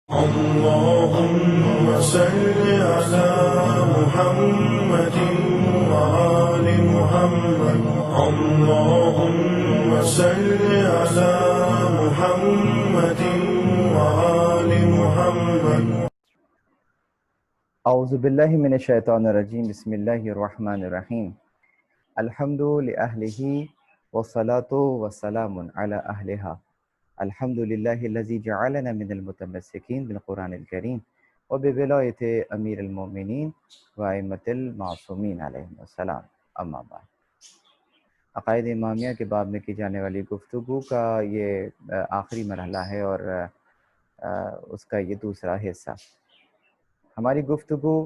اللهم صل على محمد وآل محمد. اللهم صل على محمد وآل محمد. اعوذ باللہ من الشیطان الرجیم. بسم اللہ الرحمن الرحیم. الحمد لأہلہ والصلاة والسلام علی اہلہا. الحمد للہ الذی جعلنا من المتمسکین بالقرآن الکریم وبولایت امیر المؤمنین وائمۃ المعصومین علیہم السلام. اما بعد. عقائد امامیہ کے باب میں کی جانے والی گفتگو کا یہ آخری مرحلہ ہے اور اس کا یہ دوسرا حصہ. ہماری گفتگو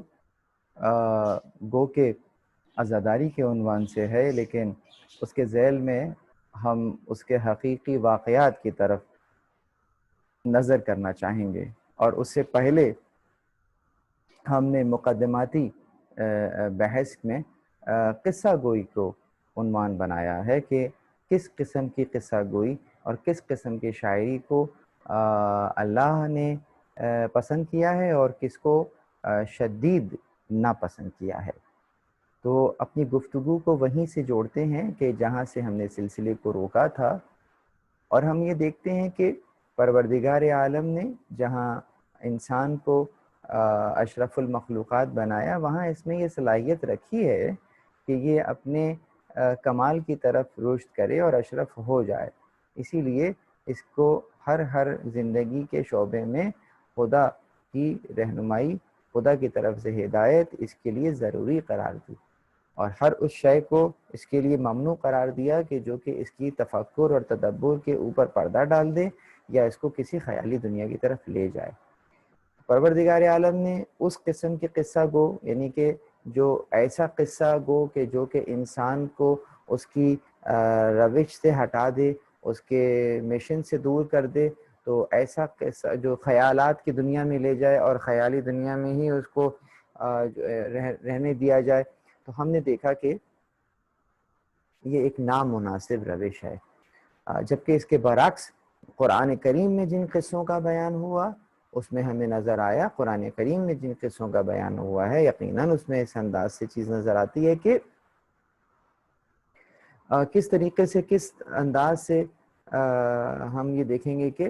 گو کہ عزاداری کے عنوان سے ہے، لیکن اس کے ذیل میں ہم اس کے حقیقی واقعات کی طرف نظر کرنا چاہیں گے. اور اس سے پہلے ہم نے مقدماتی بحث میں قصہ گوئی کو عنوان بنایا ہے کہ کس قسم کی قصہ گوئی اور کس قسم کی شاعری کو اللہ نے پسند کیا ہے اور کس کو شدید ناپسند کیا ہے. تو اپنی گفتگو کو وہیں سے جوڑتے ہیں کہ جہاں سے ہم نے سلسلے کو روکا تھا، اور ہم یہ دیکھتے ہیں کہ پروردگار عالم نے جہاں انسان کو اشرف المخلوقات بنایا، وہاں اس میں یہ صلاحیت رکھی ہے کہ یہ اپنے کمال کی طرف رشد کرے اور اشرف ہو جائے. اسی لیے اس کو ہر زندگی کے شعبے میں خدا کی رہنمائی، خدا کی طرف سے ہدایت اس کے لیے ضروری قرار دی، اور ہر اس شے کو اس کے لیے ممنوع قرار دیا کہ جو کہ اس کی تفکر اور تدبر کے اوپر پردہ ڈال دے یا اس کو کسی خیالی دنیا کی طرف لے جائے. پروردگار عالم نے اس قسم کے قصہ گو، یعنی کہ جو ایسا قصہ گو کہ جو کہ انسان کو اس کی روش سے ہٹا دے، اس کے مشن سے دور کر دے، تو ایسا قصہ جو خیالات کی دنیا میں لے جائے اور خیالی دنیا میں ہی اس کو رہنے دیا جائے، تو ہم نے دیکھا کہ یہ ایک نامناسب روش ہے. جبکہ اس کے برعکس قرآن کریم میں جن قصوں کا بیان ہوا، اس میں ہمیں نظر آیا، قرآن کریم میں جن قصوں کا بیان ہوا ہے، یقیناً اس میں اس انداز سے چیز نظر آتی ہے کہ کس طریقے سے، کس انداز سے ہم یہ دیکھیں گے کہ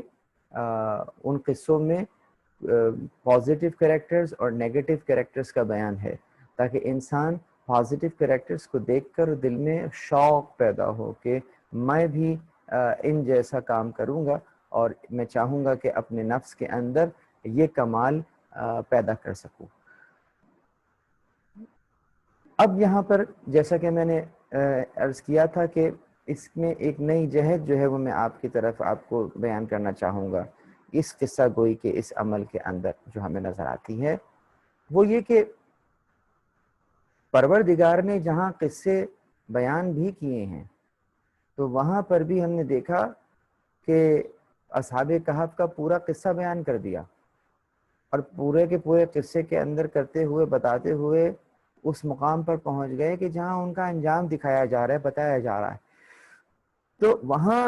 ان قصوں میں پازیٹیو کریکٹرز اور نیگیٹو کریکٹرز کا بیان ہے، تاکہ انسان پازیٹیو کریکٹرز کو دیکھ کر دل میں شوق پیدا ہو کہ میں بھی ان جیسا کام کروں گا، اور میں چاہوں گا کہ اپنے نفس کے اندر یہ کمال پیدا کر سکوں. اب یہاں پر جیسا کہ میں نے عرض کیا تھا کہ اس میں ایک نئی جہت جو ہے وہ میں آپ کی طرف آپ کو بیان کرنا چاہوں گا اس قصہ گوئی کے اس عمل کے اندر جو ہمیں نظر آتی ہے، وہ یہ کہ پروردگار نے جہاں قصے بیان بھی کیے ہیں تو وہاں پر بھی ہم نے دیکھا کہ اصحاب کہف کا پورا قصہ بیان کر دیا، اور پورے کے پورے قصے کے اندر کرتے ہوئے بتاتے ہوئے اس مقام پر پہنچ گئے کہ جہاں ان کا انجام دکھایا جا رہا ہے، بتایا جا رہا ہے. تو وہاں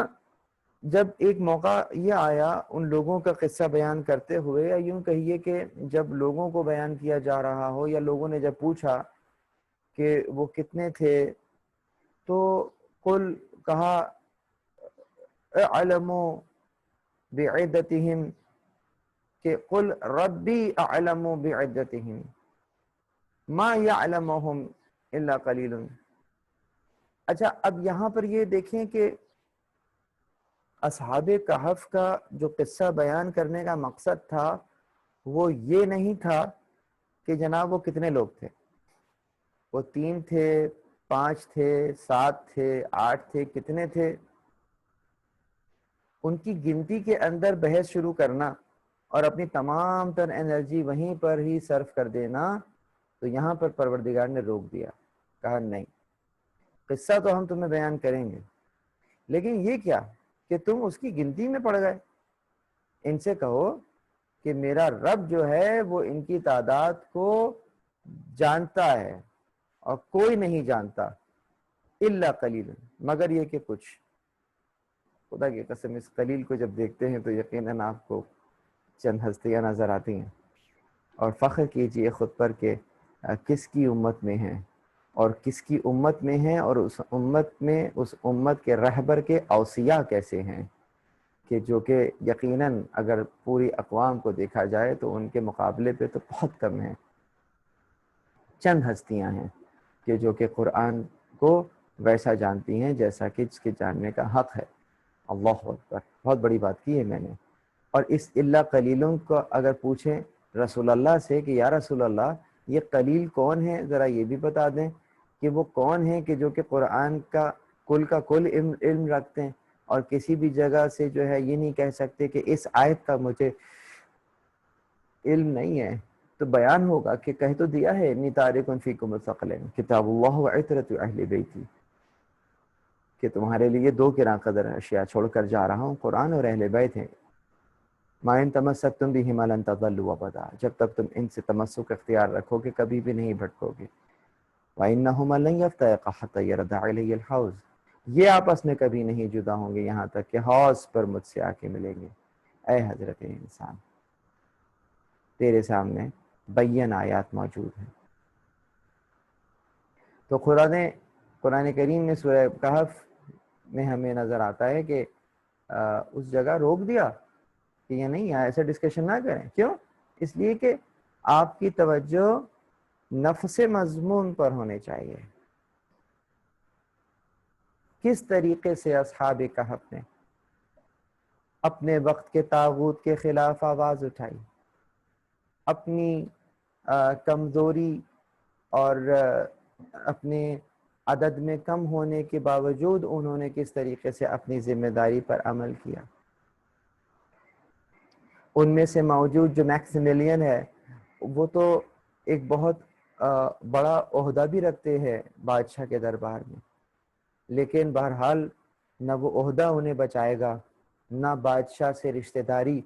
جب ایک موقع یہ آیا ان لوگوں کا قصہ بیان کرتے ہوئے، یا یوں کہیے کہ جب لوگوں کو بیان کیا جا رہا ہو، یا لوگوں نے جب پوچھا کہ وہ کتنے تھے، تو قل کہا اعلم بعدتہم، کہ قل ربی اعلم بعدتہم ما یعلمہم الا قلیل. اچھا، اب یہاں پر یہ دیکھیں کہ اصحاب کہف کا جو قصہ بیان کرنے کا مقصد تھا وہ یہ نہیں تھا کہ جناب وہ کتنے لوگ تھے، وہ 3 تھے، 5 تھے، 7 تھے، 8 تھے، کتنے تھے. ان کی گنتی کے اندر بحث شروع کرنا اور اپنی تمام تر انرجی وہیں پر ہی صرف کر دینا، تو یہاں پر پروردگار نے روک دیا. کہا نہیں، قصہ تو ہم تمہیں بیان کریں گے، لیکن یہ کیا کہ تم اس کی گنتی میں پڑ گئے. ان سے کہو کہ میرا رب جو ہے وہ ان کی تعداد کو جانتا ہے اور کوئی نہیں جانتا الا قلیل، مگر یہ کہ کچھ. خدا کی قسم اس قلیل کو جب دیکھتے ہیں تو یقیناً آپ کو چند ہستیاں نظر آتی ہیں، اور فخر کیجئے خود پر کہ کس کی امت میں ہیں، اور کس کی امت میں ہیں، اور اس امت میں اس امت کے رہبر کے اوصیاء کیسے ہیں، کہ جو کہ یقیناً اگر پوری اقوام کو دیکھا جائے تو ان کے مقابلے پہ تو بہت کم ہیں۔ چند ہستیاں ہیں کہ جو کہ قرآن کو ویسا جانتی ہیں جیسا کہ اس کے جاننے کا حق ہے۔ اللہ اکبر، بہت بڑی بات کی ہے میں نے۔ اور اس اللہ قلیلوں کو اگر پوچھیں رسول اللہ سے کہ یا رسول اللہ یہ قلیل کون ہے، ذرا یہ بھی بتا دیں کہ وہ کون ہیں کہ جو کہ قرآن کا کل علم رکھتے ہیں، اور کسی بھی جگہ سے جو ہے یہ نہیں کہہ سکتے کہ اس آیت کا مجھے علم نہیں ہے، تو بیان ہوگا کہ کہہ تو دیا ہے انی تارک فیکم الثقلین کتاب اللہ وعترۃ اہل بیتی، کہ تمہارے لیے دو گراں قدر اشیاء چھوڑ کر جا رہا ہوں، قرآن اور اہل بیت ہیں۔ ما ان تمسکتم بہما لن تضلوا ابدا، جب تک تم ان سے تمسک اختیار رکھو گے کبھی بھی نہیں بھٹکو گے۔ وَإِنَّهُمَا لَن يَفْتَرِقَا حَتَّى يَرْدَ عَلَيَّ الْحَوْض، یہ آپس میں کبھی نہیں جدا ہوں گے یہاں تک کہ حوض پر مجھ سے آ کے ملیں گے۔ اے حضرت انسان، تیرے سامنے بین آیات موجود ہیں۔ تو قرآن کریم میں سورہ کہف میں ہمیں نظر آتا ہے کہ اس جگہ روک دیا کہ یہ نہیں، ایسا ڈسکشن نہ کریں۔ کیوں؟ اس لیے کہ آپ کی توجہ نفس مضمون پر ہونے چاہیے۔ کس طریقے سے اصحاب کہف نے اپنے وقت کے طاغوت کے خلاف آواز اٹھائی، اپنی کمزوری اور اپنے عدد میں کم ہونے کے باوجود انہوں نے کس طریقے سے اپنی ذمہ داری پر عمل کیا۔ ان میں سے موجود جو میکسیملین ہے وہ تو ایک بہت بڑا عہدہ بھی رکھتے ہیں بادشاہ کے دربار میں، لیکن بہرحال نہ وہ عہدہ انہیں بچائے گا، نہ بادشاہ سے رشتہ داری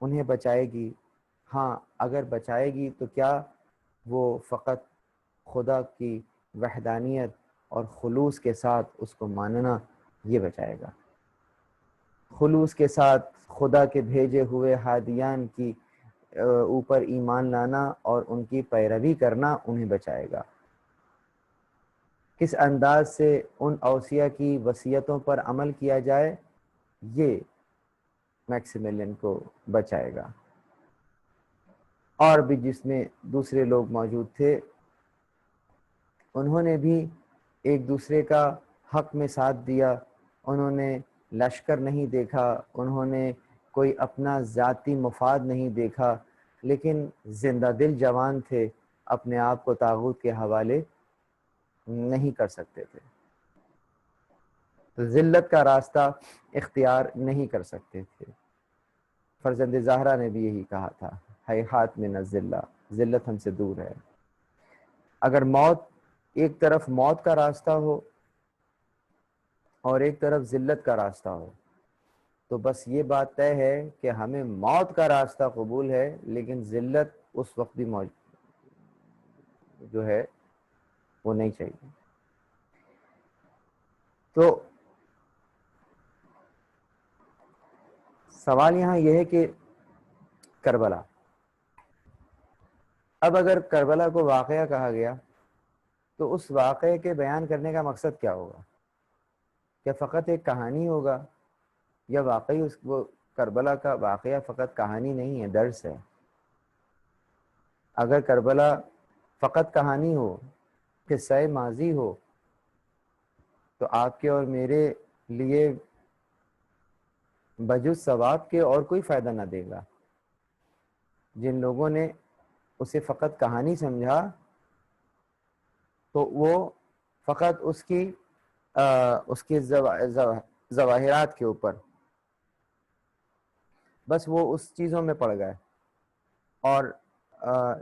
انہیں بچائے گی۔ ہاں اگر بچائے گی تو کیا، وہ فقط خدا کی وحدانیت اور خلوص کے ساتھ اس کو ماننا یہ بچائے گا، خلوص کے ساتھ خدا کے بھیجے ہوئے ہادیان کی اوپر ایمان لانا اور ان کی پیروی کرنا انہیں بچائے گا۔ کس انداز سے ان اوصیاء کی وصیتوں پر عمل کیا جائے یہ میکسیملین کو بچائے گا۔ اور بھی جس میں دوسرے لوگ موجود تھے انہوں نے بھی ایک دوسرے کا حق میں ساتھ دیا، انہوں نے لشکر نہیں دیکھا، انہوں نے کوئی اپنا ذاتی مفاد نہیں دیکھا، لیکن زندہ دل جوان تھے، اپنے آپ کو طاغوت کے حوالے نہیں کر سکتے تھے، ذلت کا راستہ اختیار نہیں کر سکتے تھے۔ فرزند زہرا نے بھی یہی کہا تھا، ہیہات من الذلہ، ذلت ہم سے دور ہے۔ اگر موت ایک طرف موت کا راستہ ہو اور ایک طرف ذلت کا راستہ ہو تو بس یہ بات طے ہے کہ ہمیں موت کا راستہ قبول ہے، لیکن ذلت اس وقت بھی جو ہے وہ نہیں چاہیے۔ تو سوال یہاں یہ ہے کہ کربلا، اب اگر کربلا کو واقعہ کہا گیا تو اس واقعے کے بیان کرنے کا مقصد کیا ہوگا؟ کیا فقط ایک کہانی ہوگا، یا واقعی وہ کربلا کا واقعہ فقط کہانی نہیں ہے، درس ہے؟ اگر کربلا فقط کہانی ہو، قصہ ماضی ہو، تو آپ کے اور میرے لیے بجز ثواب کے اور کوئی فائدہ نہ دے گا۔ جن لوگوں نے اسے فقط کہانی سمجھا تو وہ فقط اس کی ظواہرات کے اوپر بس وہ اس چیزوں میں پڑ گئے، اور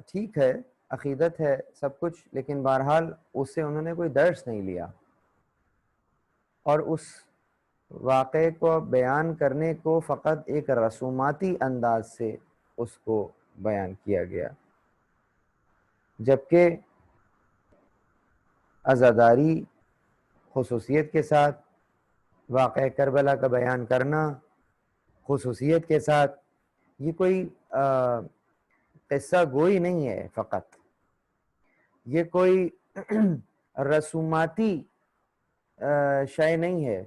ٹھیک ہے عقیدت ہے سب کچھ، لیکن بہرحال اس سے انہوں نے کوئی درس نہیں لیا، اور اس واقعے کو بیان کرنے کو فقط ایک رسوماتی انداز سے اس کو بیان کیا گیا، جبکہ عزاداری خصوصیت کے ساتھ، واقعہ کربلا کا بیان کرنا خصوصیت کے ساتھ، یہ کوئی قصہ گوئی نہیں ہے فقط، یہ کوئی رسوماتی شے نہیں ہے،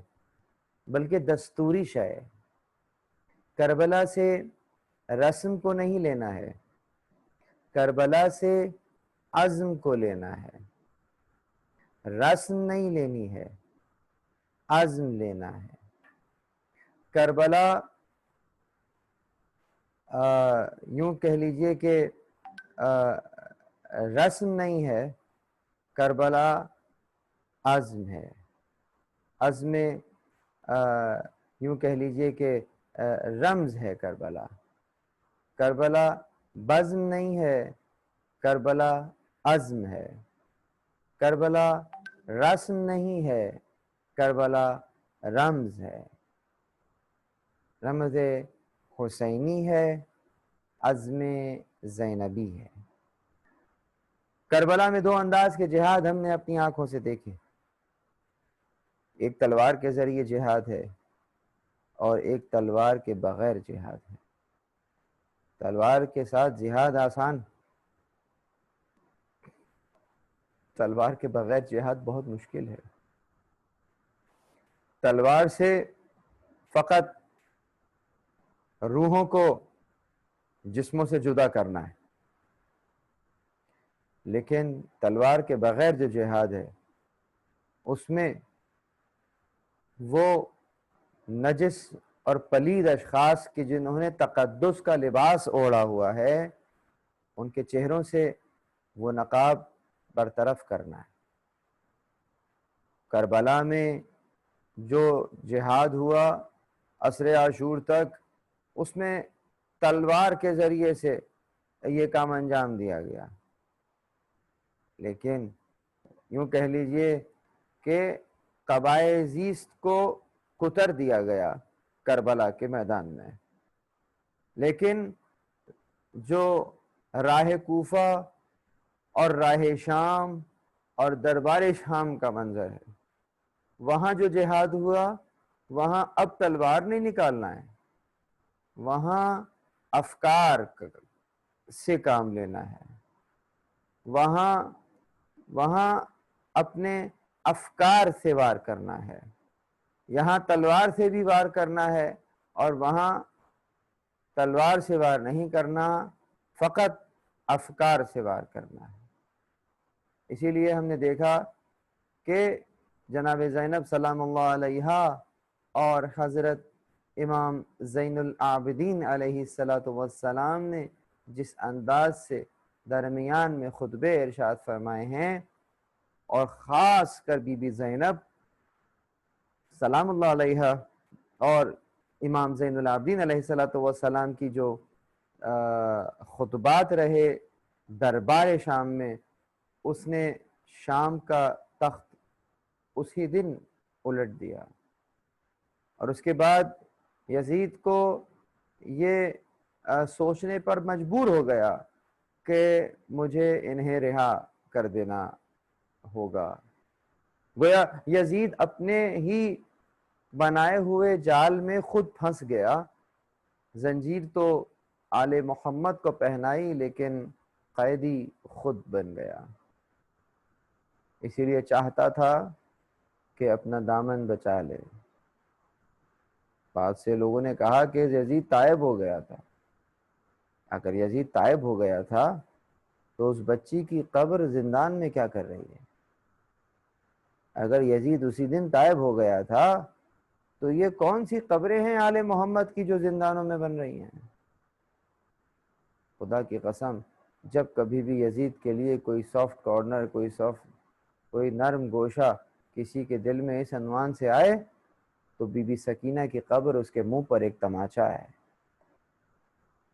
بلکہ دستوری شے ہے۔ کربلا سے رسم کو نہیں لینا ہے، کربلا سے عزم کو لینا ہے۔ رسم نہیں لینی ہے، عزم لینا ہے۔ کربلا یوں کہہ لیجئے کہ رسم نہیں ہے، کربلا عزم ہے۔ عزم یوں کہہ لیجئے کہ رمز ہے کربلا۔ کربلا بزم نہیں ہے، کربلا عزم ہے۔ کربلا رسم نہیں ہے، کربلا رمز ہے۔ رمز حسینی ہے، عزم زینبی ہے۔ کربلا میں دو انداز کے جہاد ہم نے اپنی آنکھوں سے دیکھے، ایک تلوار کے ذریعے جہاد ہے اور ایک تلوار کے بغیر جہاد ہے۔ تلوار کے ساتھ جہاد آسان، تلوار کے بغیر جہاد بہت مشکل ہے۔ تلوار سے فقط روحوں کو جسموں سے جدا کرنا ہے، لیکن تلوار کے بغیر جو جہاد ہے اس میں وہ نجس اور پلید اشخاص کی جنہوں نے تقدس کا لباس اوڑھا ہوا ہے، ان کے چہروں سے وہ نقاب برطرف کرنا ہے۔ کربلا میں جو جہاد ہوا عصر عاشور تک، اس میں تلوار کے ذریعے سے یہ کام انجام دیا گیا، لیکن یوں کہہ لیجئے کہ قبائے زیست کو کتر دیا گیا کربلا کے میدان میں۔ لیکن جو راہ کوفہ اور راہ شام اور دربار شام کا منظر ہے، وہاں جو جہاد ہوا، وہاں اب تلوار نہیں نکالنا ہے، وہاں افکار سے کام لینا ہے، وہاں اپنے افکار سے وار کرنا ہے۔ یہاں تلوار سے بھی وار کرنا ہے اور وہاں تلوار سے وار نہیں کرنا، فقط افکار سے وار کرنا ہے۔ اسی لیے ہم نے دیکھا کہ جناب زینب سلام اللہ علیہا اور حضرت امام زین العابدین علیہ السلام نے جس انداز سے درمیان میں خطبے ارشاد فرمائے ہیں، اور خاص کر بی بی زینب سلام اللہ علیہا اور امام زین العابدین علیہ السلام کی جو خطبات رہے دربار شام میں، اس نے شام کا تخت اسی دن الٹ دیا، اور اس کے بعد یزید کو یہ سوچنے پر مجبور ہو گیا کہ مجھے انہیں رہا کر دینا ہوگا۔ گویا یزید اپنے ہی بنائے ہوئے جال میں خود پھنس گیا۔ زنجیر تو آل محمد کو پہنائی، لیکن قیدی خود بن گیا۔ اسی لیے چاہتا تھا کہ اپنا دامن بچا لے۔ بعض سے لوگوں نے کہا کہ یزید تائب ہو گیا تھا۔ اگر یزید تائب ہو گیا تھا تو اس بچی کی قبر زندان میں کیا کر رہی ہے؟ اگر یزید اسی دن تائب ہو گیا تھا تو یہ کون سی قبریں ہیں آل محمد کی جو زندانوں میں بن رہی ہیں؟ خدا کی قسم، جب کبھی بھی یزید کے لیے کوئی سافٹ کارنر، کوئی نرم گوشہ کسی کے دل میں اس عنوان سے آئے تو بی بی سکینہ کی قبر اس کے منہ پر ایک تماچا ہے۔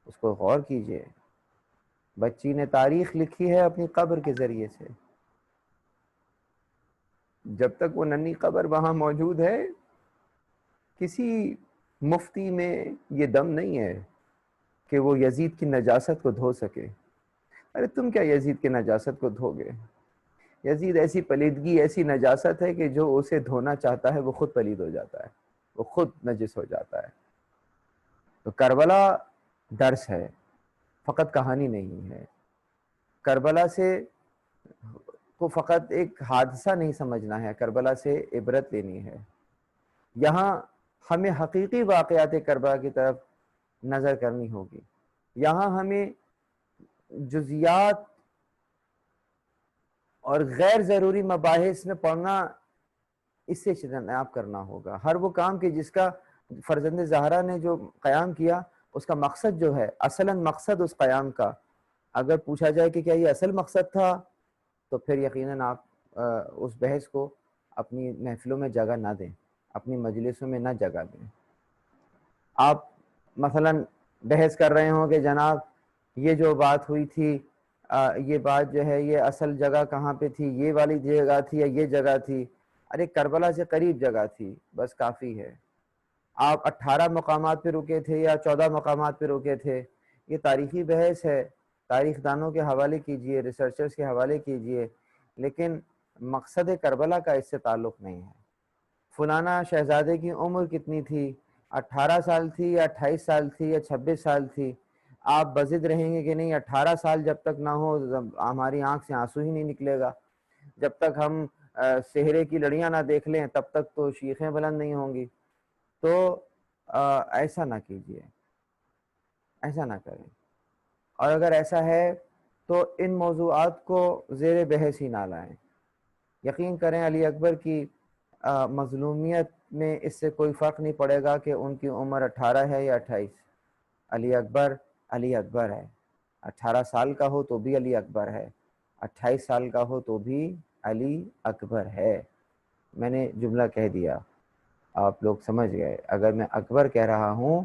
اس کو غور کیجئے، بچی نے تاریخ لکھی ہے اپنی قبر کے ذریعے سے۔ جب تک وہ ننھی قبر وہاں موجود ہے، کسی مفتی میں یہ دم نہیں ہے کہ وہ یزید کی نجاست کو دھو سکے۔ ارے تم کیا یزید کی نجاست کو دھو گے؟ یزید ایسی پلیدگی، ایسی نجاست ہے کہ جو اسے دھونا چاہتا ہے وہ خود پلید ہو جاتا ہے، وہ خود نجس ہو جاتا ہے۔ تو کربلا درس ہے، فقط کہانی نہیں ہے۔ کربلا سے کو فقط ایک حادثہ نہیں سمجھنا ہے، کربلا سے عبرت لینی ہے۔ یہاں ہمیں حقیقی واقعات کربلا کی طرف نظر کرنی ہوگی، یہاں ہمیں جزیات اور غیر ضروری مباحث میں پڑھنا، اس سے اجتناب کرنا ہوگا۔ ہر وہ کام کہ جس کا فرزند زہرا نے جو قیام کیا، اس کا مقصد جو ہے، اصلاً مقصد اس قیام کا اگر پوچھا جائے کہ کیا یہ اصل مقصد تھا، تو پھر یقیناً آپ اس بحث کو اپنی محفلوں میں جگہ نہ دیں، اپنی مجلسوں میں نہ جگہ دیں۔ آپ مثلاً بحث کر رہے ہوں کہ جناب یہ جو بات ہوئی تھی، یہ بات جو ہے یہ اصل جگہ کہاں پہ تھی، یہ والی جگہ تھی یا یہ جگہ تھی؟ ارے کربلا سے قریب جگہ تھی، بس کافی ہے۔ آپ 18 مقامات پہ رکے تھے یا 14 مقامات پہ رکے تھے، یہ تاریخی بحث ہے، تاریخ دانوں کے حوالے کیجئے، ریسرچرز کے حوالے کیجئے، لیکن مقصد کربلا کا اس سے تعلق نہیں ہے۔ فلانا شہزادے کی عمر کتنی تھی، 18 سال تھی یا 28 سال تھی یا 26 سال تھی؟ آپ بضد رہیں گے کہ نہیں 18 سال جب تک نہ ہو ہماری آنکھ سے آنسو ہی نہیں نکلے گا، جب تک ہم صحرے کی لڑیاں نہ دیکھ لیں تب تک تو شیخیں بلند نہیں ہوں گی۔ تو ایسا نہ کیجیے، ایسا نہ کریں، اور اگر ایسا ہے تو ان موضوعات کو زیر بحث ہی نہ لائیں۔ یقین کریں علی اکبر کی مظلومیت میں اس سے کوئی فرق نہیں پڑے گا کہ ان کی عمر 18 ہے یا 28۔ علی اکبر ہے، 18 سال کا ہو تو بھی علی اکبر ہے، 28 سال کا ہو تو بھی علی اکبر ہے۔ میں نے جملہ کہہ دیا، آپ لوگ سمجھ گئے۔ اگر میں اکبر کہہ رہا ہوں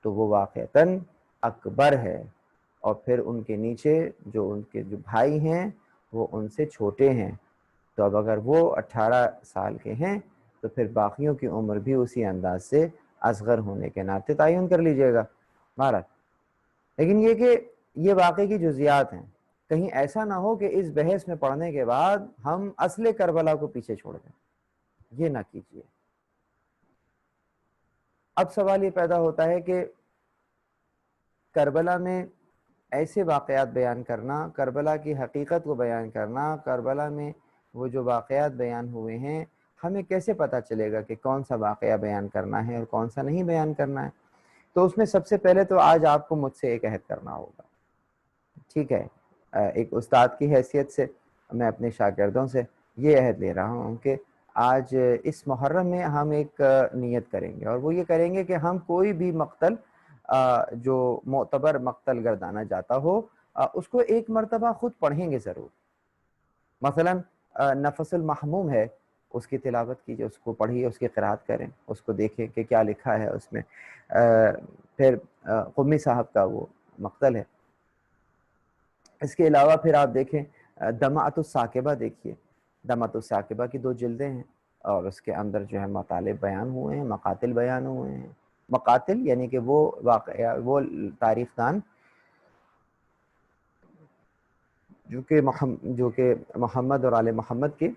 تو وہ واقعتاً اکبر ہے، اور پھر ان کے نیچے جو ان کے جو بھائی ہیں وہ ان سے چھوٹے ہیں۔ تو اب اگر وہ 18 سال کے ہیں تو پھر باقیوں کی عمر بھی اسی انداز سے اصغر ہونے کے ناطے تعین کر لیجئے گا بہرحال۔ لیکن یہ کہ یہ واقعے کی جزیات ہیں، کہیں ایسا نہ ہو کہ اس بحث میں پڑھنے کے بعد ہم اصل کربلا کو پیچھے چھوڑ دیں، یہ نہ کیجیے۔ اب سوال یہ پیدا ہوتا ہے کہ کربلا میں ایسے واقعات بیان کرنا، کربلا کی حقیقت کو بیان کرنا، کربلا میں وہ جو واقعات بیان ہوئے ہیں، ہمیں کیسے پتہ چلے گا کہ کون سا واقعہ بیان کرنا ہے اور کون سا نہیں بیان کرنا ہے؟ تو اس میں سب سے پہلے تو آج آپ کو مجھ سے ایک عہد کرنا ہوگا، ٹھیک ہے؟ ایک استاد کی حیثیت سے میں اپنے شاگردوں سے یہ عہد لے رہا ہوں کہ آج اس محرم میں ہم ایک نیت کریں گے، اور وہ یہ کریں گے کہ ہم کوئی بھی مقتل جو معتبر مقتل گردانا جاتا ہو اس کو ایک مرتبہ خود پڑھیں گے ضرور۔ مثلا نفس المحموم ہے، اس کی تلاوت کیجئے، اس کو پڑھیے، اس کی قرأت کریں، اس کو دیکھیں کہ کیا لکھا ہے اس میں۔ پھر قمی صاحب کا وہ مقتل ہے۔ اس کے علاوہ پھر آپ دیکھیں دمعۃ الثاقبہ، دیکھیے دمعۃ الثاقبہ کی 2 جلدیں ہیں، اور اس کے اندر جو ہے مطالب بیان ہوئے ہیں، مقاتل بیان ہوئے ہیں۔ مقاتل یعنی کہ وہ واقعہ، وہ تاریخ دان جو کہ محمد اور آل محمد کے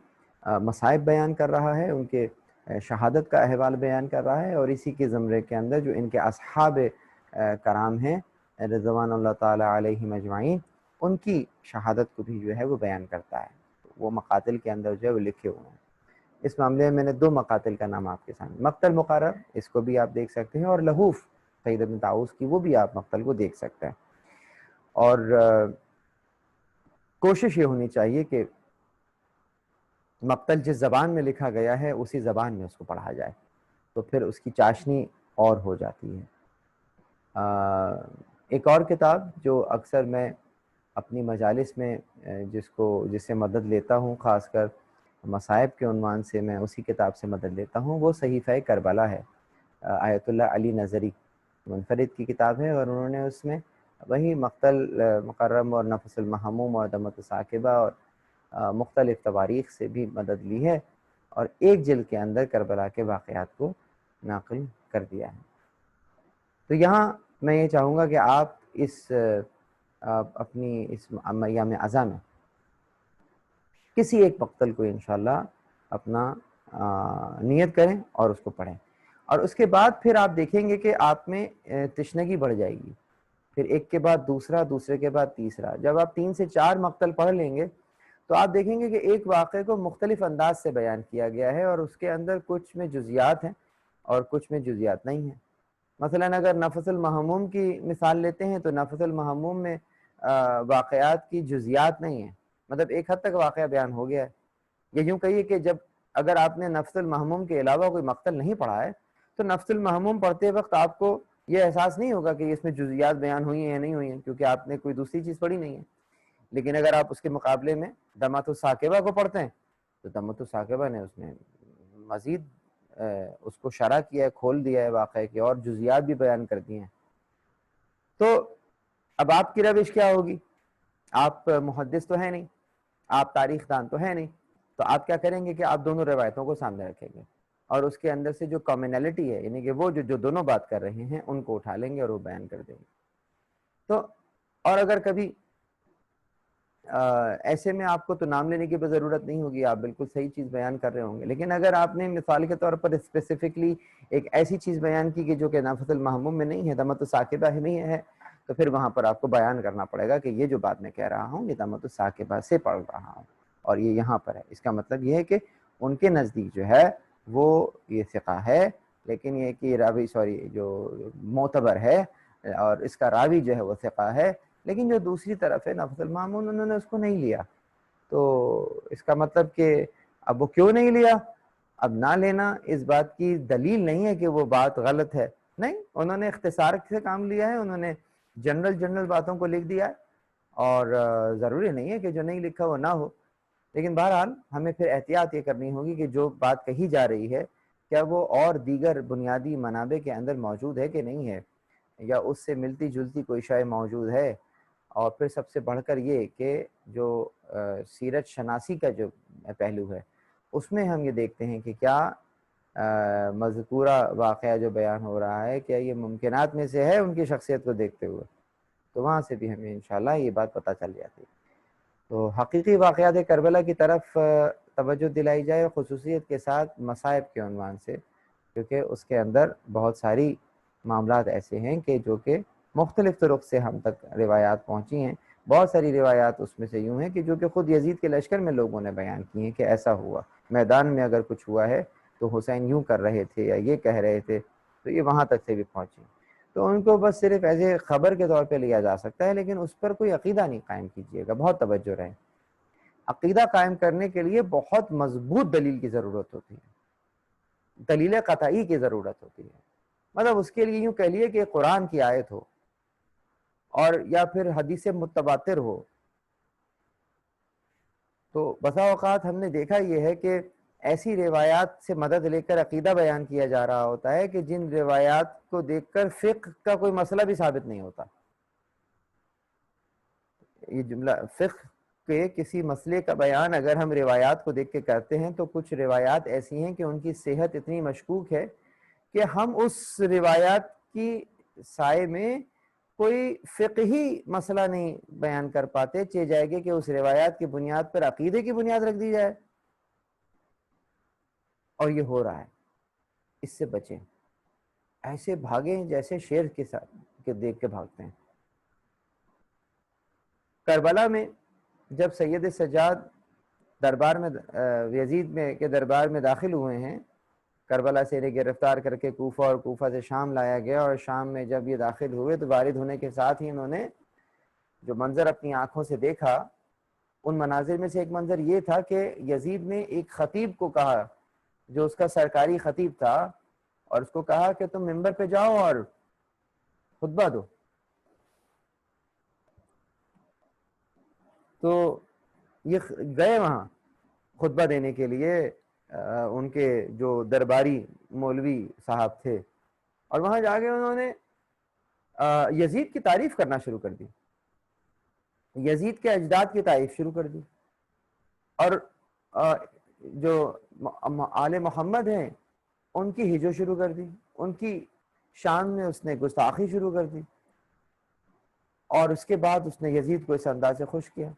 مصائب بیان کر رہا ہے، ان کے شہادت کا احوال بیان کر رہا ہے، اور اسی کے زمرے کے اندر جو ان کے اصحاب کرام ہیں رضوان اللہ تعالی علیہم اجمعین، ان کی شہادت کو بھی جو ہے وہ بیان کرتا ہے۔ وہ مقاتل کے اندر جو ہے وہ لکھے ہوئے ہیں۔ اس معاملے میں میں نے 2 مقاتل کا نام آپ کے سامنے، مقتل مقرر اس کو بھی آپ دیکھ سکتے ہیں، اور لہوف سید بن طاؤس کی وہ بھی آپ مقتل کو دیکھ سکتے ہیں۔ اور کوشش یہ ہونی چاہیے کہ مقتل جس زبان میں لکھا گیا ہے اسی زبان میں اس کو پڑھا جائے، تو پھر اس کی چاشنی اور ہو جاتی ہے۔ ایک اور کتاب جو اکثر میں اپنی مجالس میں جس سے مدد لیتا ہوں، خاص کر مصائب کے عنوان سے میں اسی کتاب سے مدد لیتا ہوں، وہ صحیفہ کربلا ہے، آیت اللہ علی نظری منفرد کی کتاب ہے، اور انہوں نے اس میں وہی مقتل مکرم اور نفس المحموم اور دمعۃ الثاقبہ اور مختلف تواریخ سے بھی مدد لی ہے، اور ایک جلد کے اندر کربلا کے واقعات کو ناقل کر دیا ہے۔ تو یہاں میں یہ چاہوں گا کہ آپ اپنی اس ایام عزا میں کسی ایک مقتل کو انشاءاللہ اپنا نیت کریں اور اس کو پڑھیں، اور اس کے بعد پھر آپ دیکھیں گے کہ آپ میں تشنگی بڑھ جائے گی، پھر ایک کے بعد دوسرا، دوسرے کے بعد تیسرا. جب آپ 3 سے 4 مقتل پڑھ لیں گے تو آپ دیکھیں گے کہ ایک واقعے کو مختلف انداز سے بیان کیا گیا ہے، اور اس کے اندر کچھ میں جزیات ہیں اور کچھ میں جزیات نہیں ہیں. مثلا اگر نفس المحموم کی مثال لیتے ہیں تو نفس المحموم میں واقعات کی جزیات نہیں ہیں، مطلب ایک حد تک واقعہ بیان ہو گیا ہے. یا یوں کہیے کہ جب اگر آپ نے نفس المحموم کے علاوہ کوئی مقتل نہیں پڑھا ہے تو نفس المحموم پڑھتے وقت آپ کو یہ احساس نہیں ہوگا کہ اس میں جزیات بیان ہوئی ہیں یا نہیں ہوئی ہیں، کیونکہ آپ نے کوئی دوسری چیز پڑھی نہیں ہے. لیکن اگر آپ اس کے مقابلے میں دمۃ الثاقبہ کو پڑھتے ہیں تو دمۃ الثاقبہ نے اس میں مزید اس کو شرح کیا ہے، کھول دیا ہے واقعے کے، اور جزیات بھی بیان کر دی ہیں. تو اب آپ کی روش کیا ہوگی؟ آپ محدث تو ہے نہیں، آپ تاریخ دان تو ہے نہیں، تو آپ کیا کریں گے کہ آپ دونوں روایتوں کو سامنے رکھیں گے اور اس کے اندر سے جو کامنالٹی ہے، یعنی کہ وہ جو دونوں بات کر رہے ہیں ان کو اٹھا لیں گے اور وہ بیان کر دیں گے. تو اور اگر کبھی ایسے میں آپ کو تو نام لینے کی بھی ضرورت نہیں ہوگی، آپ بالکل صحیح چیز بیان کر رہے ہوں گے. لیکن اگر آپ نے مثال کے طور پر اسپیسیفکلی ایک ایسی چیز بیان کی کہ جو کہ نفس المحموم میں نہیں ہے، دمۃ الثاقبہ میں ہے، تو پھر وہاں پر آپ کو بیان کرنا پڑے گا کہ یہ جو بات میں کہہ رہا ہوں یہ دمۃ الثاقبہ سے پڑھ رہا ہوں اور یہ یہاں پر ہے. اس کا مطلب یہ ہے کہ ان کے نزدیک جو ہے وہ یہ ثقہ ہے، لیکن یہ کہ راوی جو معتبر ہے اور اس کا راوی جو ہے وہ ثقہ ہے، لیکن جو دوسری طرف ہے نفس المعمون انہوں نے اس کو نہیں لیا. تو اس کا مطلب کہ اب وہ کیوں نہیں لیا؟ اب نہ لینا اس بات کی دلیل نہیں ہے کہ وہ بات غلط ہے، نہیں، انہوں نے اختصار سے کام لیا ہے، انہوں نے جنرل باتوں کو لکھ دیا ہے، اور ضروری نہیں ہے کہ جو نہیں لکھا وہ نہ ہو. لیکن بہرحال ہمیں پھر احتیاط یہ کرنی ہوگی کہ جو بات کہی جا رہی ہے کیا وہ اور دیگر بنیادی منابع کے اندر موجود ہے کہ نہیں ہے، یا اس سے ملتی جلتی کوئی شے موجود ہے. اور پھر سب سے بڑھ کر یہ کہ جو سیرت شناسی کا جو پہلو ہے اس میں ہم یہ دیکھتے ہیں کہ کیا مذکورہ واقعہ جو بیان ہو رہا ہے کیا یہ ممکنات میں سے ہے ان کی شخصیت کو دیکھتے ہوئے، تو وہاں سے بھی ہمیں انشاءاللہ یہ بات پتہ چل جاتی ہے. تو حقیقی واقعات کربلا کی طرف توجہ دلائی جائے خصوصیت کے ساتھ مصائب کے عنوان سے، کیونکہ اس کے اندر بہت ساری معاملات ایسے ہیں کہ جو کہ مختلف طرق سے ہم تک روایات پہنچی ہیں. بہت ساری روایات اس میں سے یوں ہیں کہ جو کہ خود یزید کے لشکر میں لوگوں نے بیان کی ہیں کہ ایسا ہوا، میدان میں اگر کچھ ہوا ہے تو حسین یوں کر رہے تھے یا یہ کہہ رہے تھے، تو یہ وہاں تک سے بھی پہنچی. تو ان کو بس صرف ایسے خبر کے طور پہ لیا جا سکتا ہے، لیکن اس پر کوئی عقیدہ نہیں قائم کیجیے گا. بہت توجہ رہے، عقیدہ قائم کرنے کے لیے بہت مضبوط دلیل کی ضرورت ہوتی ہے، دلیل قطعی کی ضرورت ہوتی ہے. مطلب اس کے لیے یوں کہہ لیے کہ قرآن کی آیت ہو اور یا پھر حدیث متواتر ہو. تو بسا اوقات ہم نے دیکھا یہ ہے کہ ایسی روایات سے مدد لے کر عقیدہ بیان کیا جا رہا ہوتا ہے کہ جن روایات کو دیکھ کر فقہ کا کوئی مسئلہ بھی ثابت نہیں ہوتا. یہ جملہ فقہ کے کسی مسئلے کا بیان اگر ہم روایات کو دیکھ کے کرتے ہیں تو کچھ روایات ایسی ہیں کہ ان کی صحت اتنی مشکوک ہے کہ ہم اس روایات کی سائے میں کوئی فقہی مسئلہ نہیں بیان کر پاتے، چاہے جائے گے کہ اس روایات کی بنیاد پر عقیدے کی بنیاد رکھ دی جائے. اور یہ ہو رہا ہے، اس سے بچیں، ایسے بھاگیں جیسے شیر کے ساتھ کے دیکھ کے بھاگتے ہیں. کربلا میں جب سید سجاد دربار میں یزید میں کے دربار میں داخل ہوئے ہیں، کربلا سے انہیں گرفتار کر کے کوفہ اور کوفہ سے شام لایا گیا، اور شام میں جب یہ داخل ہوئے تو وارد ہونے کے ساتھ ہی انہوں نے جو منظر اپنی آنکھوں سے دیکھا، ان مناظر میں سے ایک منظر یہ تھا کہ یزید نے ایک خطیب کو کہا جو اس کا سرکاری خطیب تھا، اور اس کو کہا کہ تم منبر پہ جاؤ اور خطبہ دو. تو یہ گئے وہاں خطبہ دینے کے لیے، ان کے جو درباری مولوی صاحب تھے، اور وہاں جا کے انہوں نے یزید کی تعریف کرنا شروع کر دی، یزید کے اجداد کی تعریف شروع کر دی، اور جو آل محمد ہیں ان کی ہجو شروع کر دی، ان کی شان میں اس نے گستاخی شروع کر دی، اور اس کے بعد اس نے یزید کو اس انداز سے خوش کیا.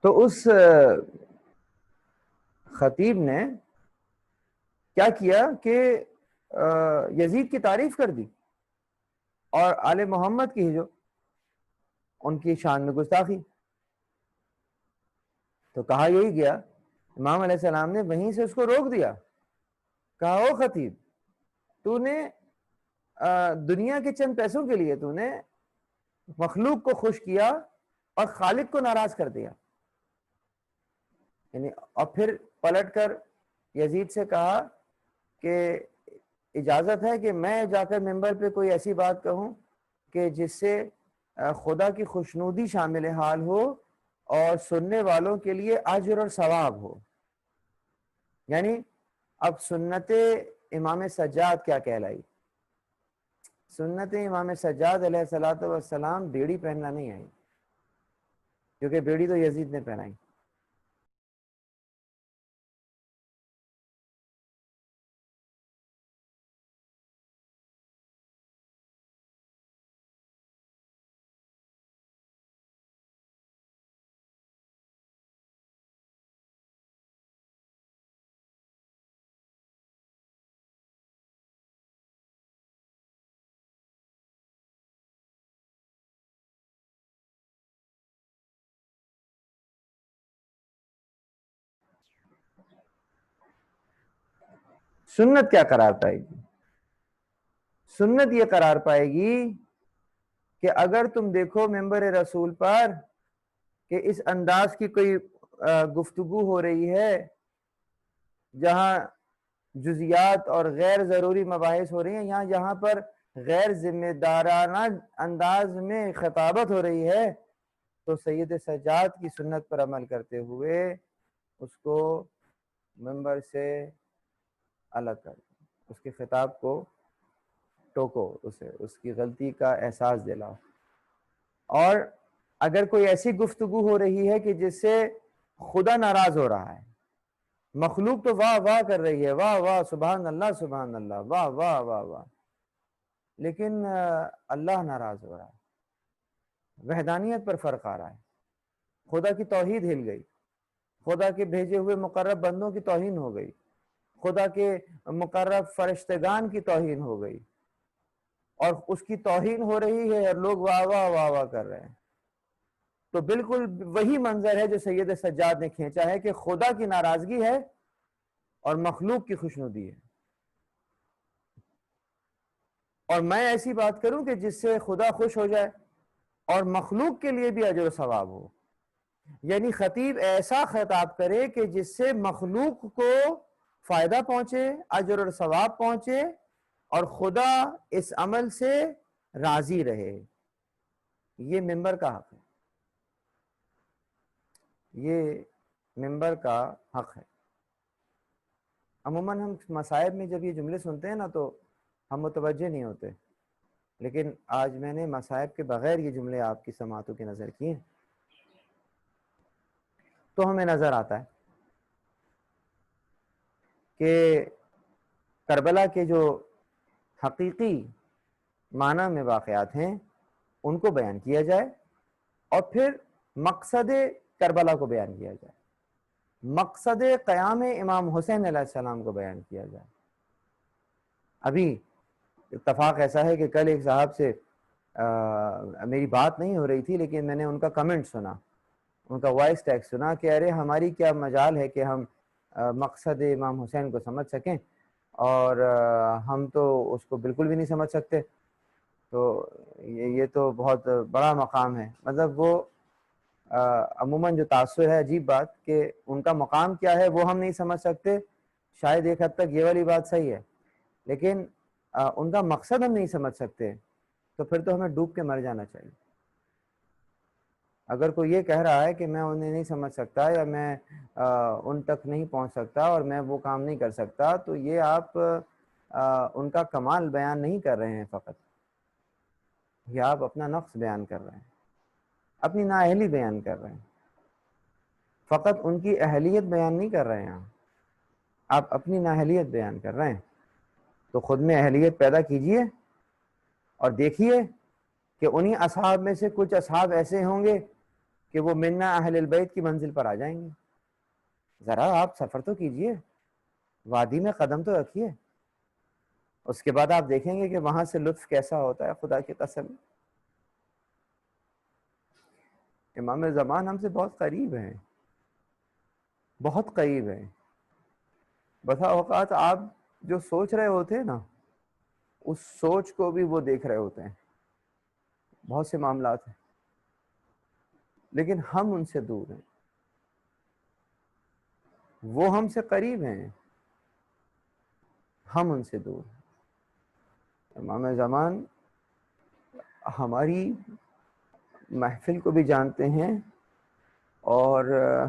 تو اس خطیب نے کیا کیا کہ یزید کی تعریف کر دی اور آل محمد کی جو ان کی شان میں گستاخی. تو کہا یہی گیا، امام علیہ السلام نے وہیں سے اس کو روک دیا. کہا او خطیب، تو نے دنیا کے چند پیسوں کے لیے تو نے مخلوق کو خوش کیا اور خالق کو ناراض کر دیا. یعنی اور پھر پلٹ کر یزید سے کہا کہ اجازت ہے کہ میں جا کر ممبر پہ کوئی ایسی بات کہوں کہ جس سے خدا کی خوشنودی شامل حال ہو اور سننے والوں کے لیے اجر اور ثواب ہو. یعنی اب سنت امام سجاد کیا کہلائی؟ سنت امام سجاد علیہ الصلوۃ والسلام بیڑی پہننا نہیں آئی، کیونکہ بیڑی تو یزید نے پہنائی. سنت کیا قرار پائے گی؟ سنت یہ قرار پائے گی کہ اگر تم دیکھو ممبر رسول پر کہ اس انداز کی کوئی گفتگو ہو رہی ہے جہاں جزیات اور غیر ضروری مباحث ہو رہی ہیں، یہاں پر غیر ذمہ دارانہ انداز میں خطابت ہو رہی ہے، تو سید سجاد کی سنت پر عمل کرتے ہوئے اس کو ممبر سے الگ کر دو، اس کے خطاب کو ٹوکو، اسے اس کی غلطی کا احساس دلاؤ. اور اگر کوئی ایسی گفتگو ہو رہی ہے کہ جس سے خدا ناراض ہو رہا ہے، مخلوق تو واہ واہ کر رہی ہے، واہ واہ سبحان اللہ سبحان اللہ، واہ واہ واہ واہ، لیکن اللہ ناراض ہو رہا ہے، وحدانیت پر فرق آ رہا ہے، خدا کی توحید ہل گئی، خدا کے بھیجے ہوئے مقرب بندوں کی توہین ہو گئی، خدا کے مقرب فرشتگان کی توہین ہو گئی، اور اس کی توہین ہو رہی ہے اور لوگ واہ واہ واہ واہ کر رہے ہیں. تو بالکل وہی منظر ہے جو سید سجاد نے کھینچا ہے کہ خدا کی ناراضگی ہے اور مخلوق کی خوشنودی ہے. اور میں ایسی بات کروں کہ جس سے خدا خوش ہو جائے اور مخلوق کے لیے بھی اجر و ثواب ہو. یعنی خطیب ایسا خطاب کرے کہ جس سے مخلوق کو فائدہ پہنچے، اجر اور ثواب پہنچے، اور خدا اس عمل سے راضی رہے. یہ ممبر کا حق ہے، یہ ممبر کا حق ہے. عموماً ہم مصائب میں جب یہ جملے سنتے ہیں نا تو ہم متوجہ نہیں ہوتے، لیکن آج میں نے مصائب کے بغیر یہ جملے آپ کی سماعتوں کی نظر کیے ہیں تو ہمیں نظر آتا ہے کہ کربلا کے جو حقیقی معنی میں واقعات ہیں ان کو بیان کیا جائے، اور پھر مقصد کربلا کو بیان کیا جائے، مقصد قیام امام حسین علیہ السلام کو بیان کیا جائے. ابھی اتفاق ایسا ہے کہ کل ایک صاحب سے میری بات نہیں ہو رہی تھی، لیکن میں نے ان کا کمنٹ سنا، ان کا وائس ٹیکسٹ سنا کہ ارے ہماری کیا مجال ہے کہ ہم مقصد امام حسین کو سمجھ سکیں، اور ہم تو اس کو بالکل بھی نہیں سمجھ سکتے. تو یہ تو بہت بڑا مقام ہے. مطلب وہ عموماً جو تاثر ہے، عجیب بات کہ ان کا مقام کیا ہے وہ ہم نہیں سمجھ سکتے. شاید ایک حد تک یہ والی بات صحیح ہے، لیکن ان کا مقصد ہم نہیں سمجھ سکتے تو پھر تو ہمیں ڈوب کے مر جانا چاہیے. اگر کوئی یہ کہہ رہا ہے کہ میں انہیں نہیں سمجھ سکتا یا میں ان تک نہیں پہنچ سکتا اور میں وہ کام نہیں کر سکتا، تو یہ آپ ان کا کمال بیان نہیں کر رہے ہیں، فقط یہ آپ اپنا نقص بیان کر رہے ہیں، اپنی نااہلی بیان کر رہے ہیں. فقط ان کی اہلیت بیان نہیں کر رہے ہیں، آپ اپنی نااہلیت بیان کر رہے ہیں. تو خود میں اہلیت پیدا کیجئے اور دیکھیے کہ انہی اصحاب میں سے کچھ اصحاب ایسے ہوں گے کہ وہ منا اہل البیت کی منزل پر آ جائیں گے. ذرا آپ سفر تو کیجئے، وادی میں قدم تو رکھیے، اس کے بعد آپ دیکھیں گے کہ وہاں سے لطف کیسا ہوتا ہے. خدا کی قسم امام زمان ہم سے بہت قریب ہیں، بہت قریب ہیں. بسا اوقات آپ جو سوچ رہے ہوتے ہیں نا، اس سوچ کو بھی وہ دیکھ رہے ہوتے ہیں. بہت سے معاملات ہیں لیکن ہم ان سے دور ہیں، وہ ہم سے قریب ہیں، ہم ان سے دور ہیں. امام زمان ہماری محفل کو بھی جانتے ہیں اور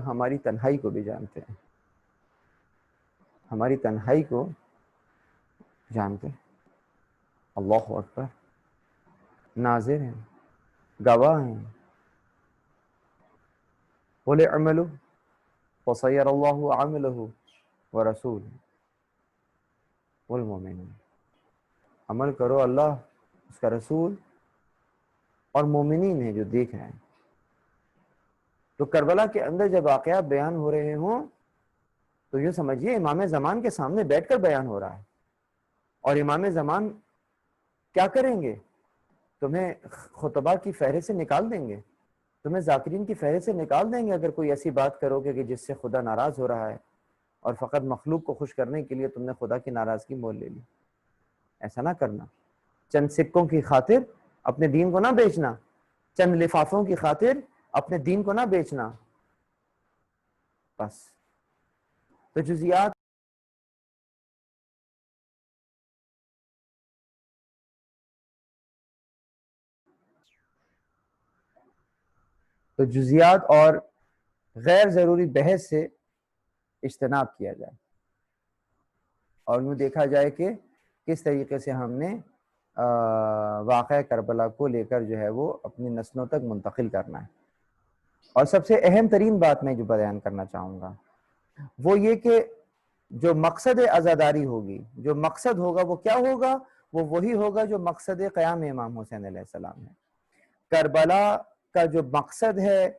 ہماری تنہائی کو بھی جانتے ہیں، ہماری تنہائی کو جانتے ہیں. اللہ اکبر، ناظر ہیں، گواہ ہیں. قل اعملوا فسيرى الله عمله ورسوله والمؤمنون. عمل کرو، اللہ اس کا رسول اور مومنین ہیں جو دیکھ رہے ہیں. تو کربلا کے اندر جب واقعات بیان ہو رہے ہوں تو یہ سمجھیے امام زمان کے سامنے بیٹھ کر بیان ہو رہا ہے. اور امام زمان کیا کریں گے؟ تمہیں خطبہ کی فہرست سے نکال دیں گے، تمہیں ذاکرین کی فہرست سے نکال دیں گے اگر کوئی ایسی بات کرو گے کہ جس سے خدا ناراض ہو رہا ہے اور فقط مخلوق کو خوش کرنے کے لیے تم نے خدا کی ناراضگی مول لے لی. ایسا نہ کرنا. چند سکوں کی خاطر اپنے دین کو نہ بیچنا، چند لفافوں کی خاطر اپنے دین کو نہ بیچنا. بس. تو جزیات اور غیر ضروری بحث سے اجتناب کیا جائے اور یوں دیکھا جائے کہ کس طریقے سے ہم نے واقعہ کربلا کو لے کر جو ہے وہ اپنی نسلوں تک منتقل کرنا ہے. اور سب سے اہم ترین بات میں جو بیان کرنا چاہوں گا وہ یہ کہ جو مقصد عزاداری ہوگی، جو مقصد ہوگا وہ کیا ہوگا؟ وہ وہی ہوگا جو مقصد قیام امام حسین علیہ السلام ہے. کربلا کا جو مقصد ہے،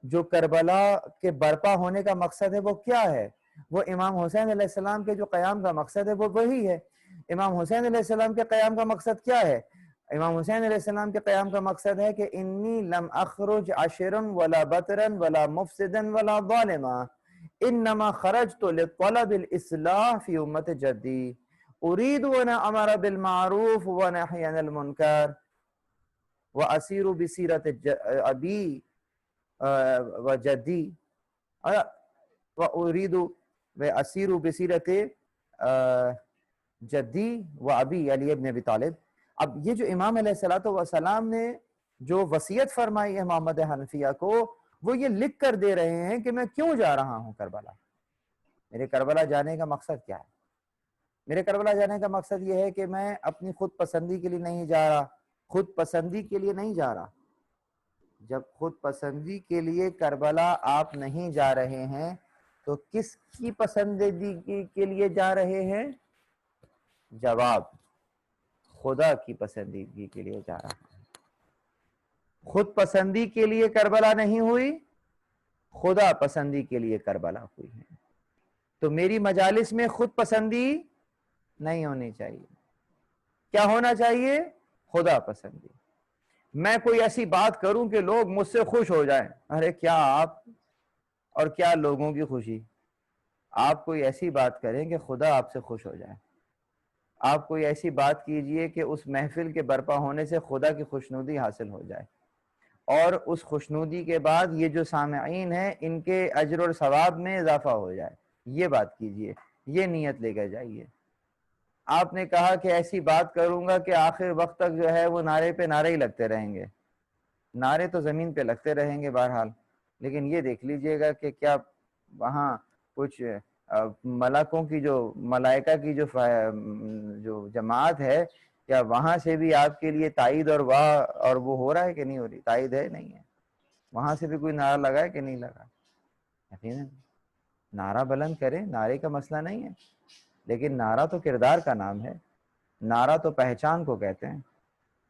جو کربلا کے برپا ہونے کا مقصد ہے، وہ کیا ہے؟ وہ امام حسین علیہ السلام کے جو قیام کا مقصد ہے وہ وہی ہے. امام حسین علیہ السلام کے قیام کا مقصد کیا ہے؟ امام حسین علیہ السلام کے قیام کا مقصد ہے کہ انی لم اخرج عشرا ولا بطرا ولا مفسدا ولا ظالما انما خرجت لطلب الاصلاح فی امت جدی اريد ان امر بالمعروف ونهي عن المنکر واسیر بسیرت ابی وجدی واريد واسیر بسیرت جدی و ابی علی ابن ابی طالب. اب یہ جو امام علیہ السلام نے جو وصیت فرمائی ہے محمد حنفیہ کو، وہ یہ لکھ کر دے رہے ہیں کہ میں کیوں جا رہا ہوں کربلا. میرے کربلا جانے کا مقصد کیا ہے؟ میرے کربلا جانے کا مقصد یہ ہے کہ میں اپنی خود پسندی کے لیے نہیں جا رہا، خود پسندی کے لیے نہیں جا رہا. جب خود پسندی کے لیے کربلا آپ نہیں جا رہے ہیں تو کس کی پسندیدگی کے لیے جا رہے ہیں؟ جواب، خدا کی پسندیدگی کے لیے جا رہا ہے. خود پسندی کے لیے کربلا نہیں ہوئی، خدا پسندی کے لیے کربلا ہوئی ہے. تو میری مجالس میں خود پسندی نہیں ہونی چاہیے. کیا ہونا چاہیے؟ خدا پسندی. میں کوئی ایسی بات کروں کہ لوگ مجھ سے خوش ہو جائیں. ارے کیا آپ اور کیا لوگوں کی خوشی. آپ کوئی ایسی بات کریں کہ خدا آپ سے خوش ہو جائے. آپ کوئی ایسی بات کیجئے کہ اس محفل کے برپا ہونے سے خدا کی خوشنودی حاصل ہو جائے، اور اس خوشنودی کے بعد یہ جو سامعین ہیں ان کے اجر اور ثواب میں اضافہ ہو جائے. یہ بات کیجئے، یہ نیت لے کر جائیے. آپ نے کہا کہ ایسی بات کروں گا کہ آخر وقت تک جو ہے وہ نعرے پہ نعرے ہی لگتے رہیں گے. نعرے تو زمین پہ لگتے رہیں گے بہرحال، لیکن یہ دیکھ لیجئے گا کہ کیا وہاں کچھ ملکوں کی جو ملائکہ کی جو جماعت ہے، کیا وہاں سے بھی آپ کے لیے تائید اور واہ اور وہ ہو رہا ہے کہ نہیں ہو رہی؟ تائید ہے نہیں ہے؟ وہاں سے بھی کوئی نعرہ لگا ہے کہ نہیں لگا؟ یقیناً نعرہ بلند کریں، نعرے کا مسئلہ نہیں ہے، لیکن نعرہ تو کردار کا نام ہے. نعرہ تو پہچان کو کہتے ہیں.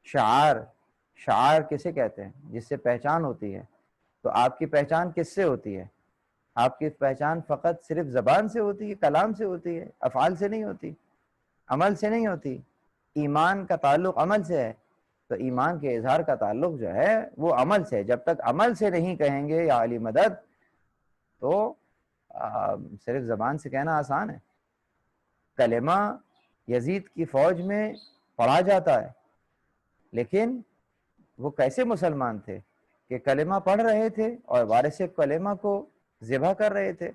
شعار کسے کہتے ہیں؟ جس سے پہچان ہوتی ہے. تو آپ کی پہچان کس سے ہوتی ہے؟ آپ کی پہچان فقط صرف زبان سے ہوتی ہے، کلام سے ہوتی ہے، افعال سے نہیں ہوتی، عمل سے نہیں ہوتی۔ ایمان کا تعلق عمل سے ہے، تو ایمان کے اظہار کا تعلق جو ہے وہ عمل سے ہے۔ جب تک عمل سے نہیں کہیں گے یا علی مدد، تو صرف زبان سے کہنا آسان ہے۔ کلمہ یزید کی فوج میں پڑھا جاتا ہے، لیکن وہ کیسے مسلمان تھے کہ کلمہ پڑھ رہے تھے اور وارث کلمہ کو ذبح کر رہے تھے؟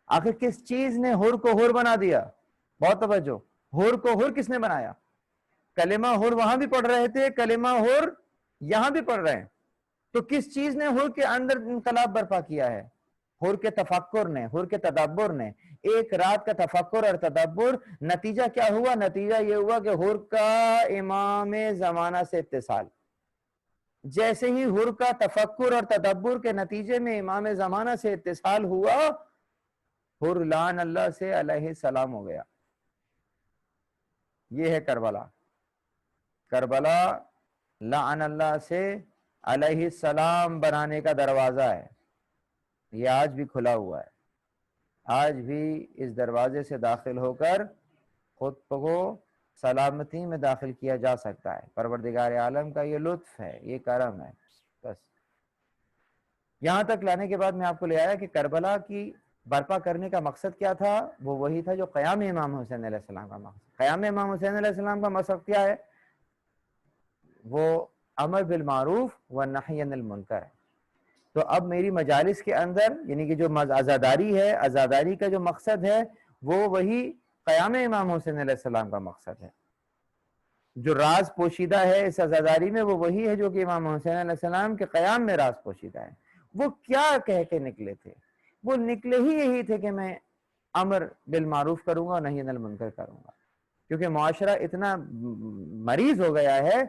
آخر کس چیز نے حر کو حر بنا دیا؟ بہت توجہ، حر کو حر کس نے بنایا؟ کلمہ حر وہاں بھی پڑھ رہے تھے، کلمہ حر یہاں بھی پڑھ رہے ہیں، تو کس چیز نے حر کے اندر انقلاب برپا کیا ہے؟ حر کے تفکر نے، حر کے تدبر نے۔ ایک رات کا تفکر اور تدبر، نتیجہ کیا ہوا؟ نتیجہ یہ ہوا کہ حر کا امام زمانہ سے اتصال۔ جیسے ہی حر کا تفکر اور تدبر کے نتیجے میں امام زمانہ سے اتصال ہوا، حر لعن اللہ سے علیہ السلام ہو گیا۔ یہ ہے کربلا۔ کربلا لعن اللہ سے علیہ السلام بنانے کا دروازہ ہے، یہ آج بھی کھلا ہوا ہے۔ آج بھی اس دروازے سے داخل ہو کر خود کو سلامتی میں داخل کیا جا سکتا ہے۔ پروردگار عالم کا یہ لطف ہے، یہ کرم ہے۔ بس یہاں تک لانے کے بعد میں آپ کو لے آیا کہ کربلا کی برپا کرنے کا مقصد کیا تھا؟ وہ وہی تھا جو قیام امام حسین علیہ السلام کا مقصد۔ قیام امام حسین علیہ السلام کا مقصد کیا ہے؟ وہ امر بالمعروف والنہی عن المنکر ہے۔ تو اب میری مجالس کے اندر یعنی کہ جو عزاداری ہے، عزاداری کا جو مقصد ہے وہ وہی قیام امام حسین علیہ السلام کا مقصد ہے۔ جو راز پوشیدہ ہے اس عزاداری میں وہ وہی ہے جو کہ امام حسین علیہ السلام کے قیام میں راز پوشیدہ ہے۔ وہ کیا کہہ کے نکلے تھے؟ وہ نکلے ہی یہی تھے کہ میں امر بالمعروف کروں گا اور نہی عن المنکر کروں گا، کیونکہ معاشرہ اتنا مریض ہو گیا ہے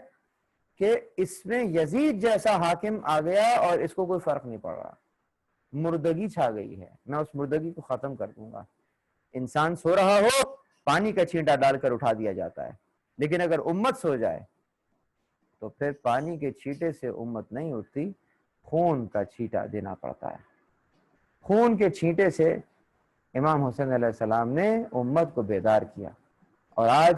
کہ اس میں یزید جیسا حاکم آ گیا اور اس کو کوئی فرق نہیں پڑ رہا۔ مردگی چھا گئی ہے، میں اس مردگی کو ختم کر دوں گا۔ انسان سو رہا ہو، پانی کا چھینٹا ڈال کر اٹھا دیا جاتا ہے، لیکن اگر امت سو جائے تو پھر پانی کے چھینٹے سے امت نہیں اٹھتی، خون کا چھینٹا دینا پڑتا ہے۔ خون کے چھینٹے سے امام حسین علیہ السلام نے امت کو بیدار کیا، اور آج